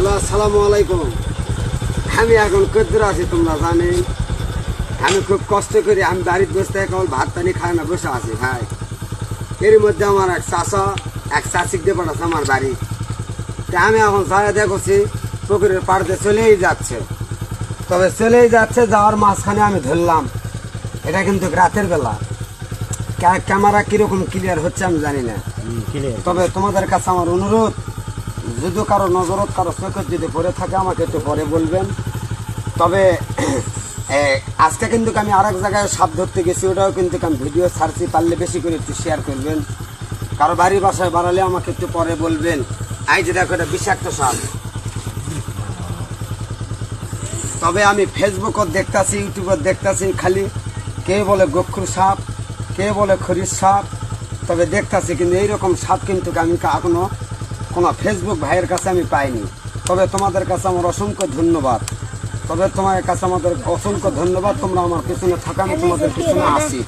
Hello, আসসালামু আলাইকুম। আমি এখন কদ্দুর আছি তোমরা জানি। আমি খুব কষ্ট করি, আমি বাড়িতে বসে কেবল ভাত পানি খাই না, বসে আছি ভাই। এর মধ্যে আমার এক চাষা এক চাষিক দিয়ে পাঠাচ্ছে আমার বাড়ি। তা আমি এখন সারা দেখছি পুকুরের পাড়তে চলেই যাচ্ছে, তবে চলেই যাচ্ছে, যাওয়ার মাঝখানে আমি ধরলাম। এটা কিন্তু রাতের বেলা, ক্যামেরা কিরকম ক্লিয়ার হচ্ছে আমি জানি না, তবে তোমাদের কাছে আমার অনুরোধ, যদি কারো নজরত কারো চোখে যদি পড়ে থাকে আমাকে একটু পরে বলবেন। তবে আজকে কিন্তু আমি আরেক জায়গায় সাপ ধরতে গেছি, ওটাও কিন্তু আমি ভিডিও ছাড়ছি, পারলে বেশি করে একটু শেয়ার করবেন। কারো বাড়ি বাসায় বাড়ালে আমাকে একটু পরে বলবেন। এই যে দেখো, এটা বিষাক্ত সাপ। তবে আমি ফেসবুকও দেখতাছি, ইউটিউবও দেখতাছি, খালি কে বলে গক্ষুর সাপ, কে বলে খরির সাপ, তবে দেখতাছি, কিন্তু এইরকম সাপ কিন্তু আমি এখনো কোনো ফেসবুক ভাইয়ের কাছে আমি পাইনি। তবে তোমাদের কাছে আমার অসংখ্য ধন্যবাদ, তবে তোমার কাছে আমাদের অসংখ্য ধন্যবাদ। তোমরা আমার পিছনে থাকা, আমি তোমাদের পিছনে আসি।